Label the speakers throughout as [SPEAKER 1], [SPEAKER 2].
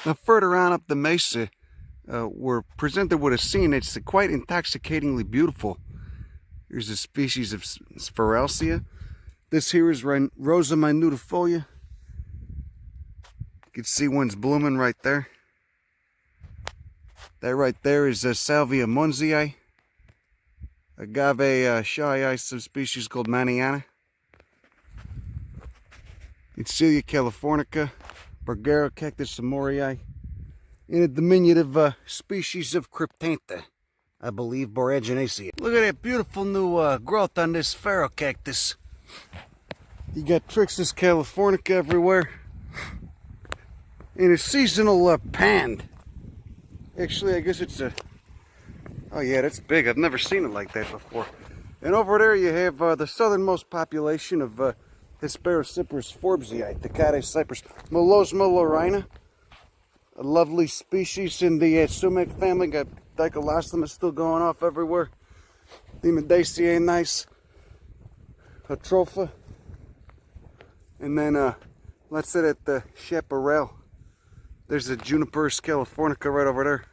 [SPEAKER 1] Now further on up the mesa, we're presented with a scene that's quite intoxicatingly beautiful. Here's a species of Hesperocyparis. This here is Rosa minutifolia. You can see one's blooming right there. That right there is Salvia munzii. Agave shy subspecies called Maniana. Celia californica. Bargero cactus amorii. And a diminutive species of cryptantha, I believe, boraginaceae. Look at that beautiful new growth on this ferocactus. You got Trixus californica everywhere. And a seasonal pand. Actually, I guess it's a... Oh yeah, that's big. I've never seen it like that before. And over there you have the southernmost population of Hesperocyparis forbesii, Tecate, Cypress, Malosma laurina. A lovely species in the sumac family. Got Dicolosma still going off everywhere. Demendaceae, nice. Atropha. And then let's sit at the chaparral. There's the Juniperus californica right over there.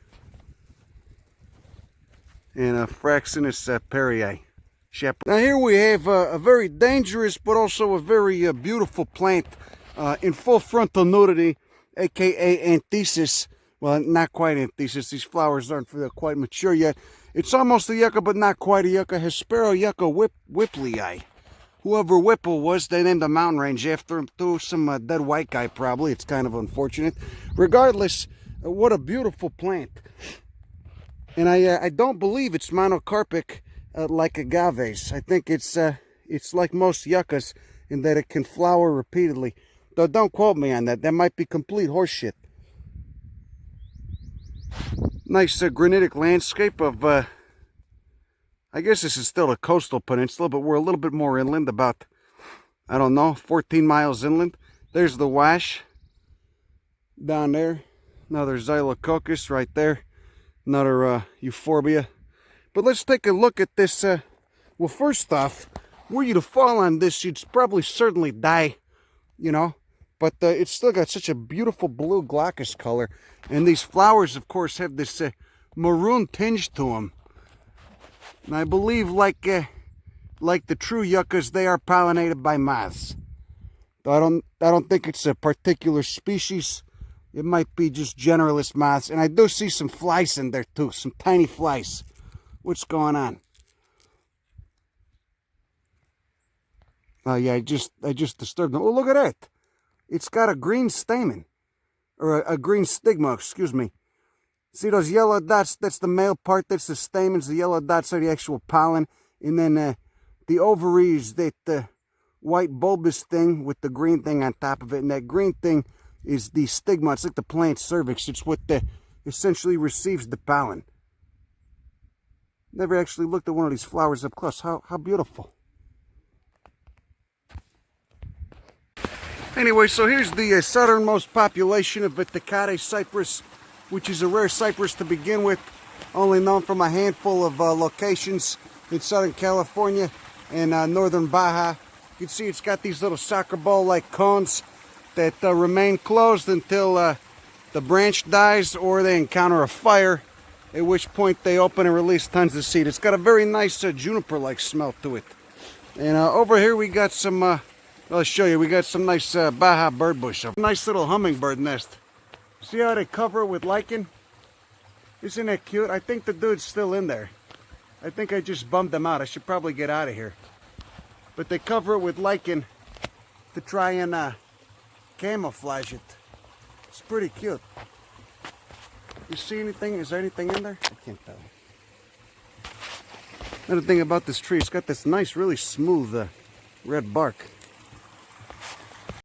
[SPEAKER 1] And Fraxinus perii. Now here we have a very dangerous but also a very beautiful plant in full frontal nudity, aka anthesis. Well, not quite anthesis. These flowers aren't quite mature yet. It's almost a yucca, but not quite a yucca. Hespero yucca whipplei. Whoever Whipple was, they named a mountain range after him too. Some dead white guy probably. It's kind of unfortunate. Regardless, what a beautiful plant. And I don't believe it's monocarpic like agaves. I think it's like most yuccas in that it can flower repeatedly. Though don't quote me on that. That might be complete horseshit. Nice granitic landscape of, I guess this is still a coastal peninsula, but we're a little bit more inland, about, I don't know, 14 miles inland. There's the Wash down there. Another Xylococcus right there. Another euphorbia. But let's take a look at this. Well, first off, were you to fall on this, you'd probably certainly die, you know. But it's still got such a beautiful blue glaucous color. And these flowers, of course, have this maroon tinge to them. And I believe, like the true yuccas, they are pollinated by moths. I don't think it's a particular species. It might be just generalist moths. And I do see some flies in there too, some tiny flies. What's going on? Oh yeah, I just disturbed them. Oh, look at that. It's got a green stamen. Or a green stigma, excuse me. See those yellow dots? That's the male part. That's the stamens. The yellow dots are the actual pollen. And then the ovaries, that white bulbous thing with the green thing on top of it. And that green thing is the stigma. It's like the plant cervix. It's what essentially receives the pollen. Never actually looked at one of these flowers up close. How beautiful. Anyway, so here's the southernmost population of the Tecate cypress, which is a rare cypress to begin with, only known from a handful of locations in Southern California and northern Baja. You can see it's got these little soccer ball-like cones that remain closed until the branch dies or they encounter a fire, at which point they open and release tons of seed. It's got a very nice juniper-like smell to it. And over here we got some... I'll show you. We got some nice Baja bird bush. A nice little hummingbird nest. See how they cover it with lichen? Isn't that cute? I think the dude's still in there. I think I just bummed them out. I should probably get out of here. But they cover it with lichen to try and camouflage it. It's pretty cute. You see anything? Is there anything in there? I can't tell. Another thing about this tree, it's got this nice, really smooth red bark.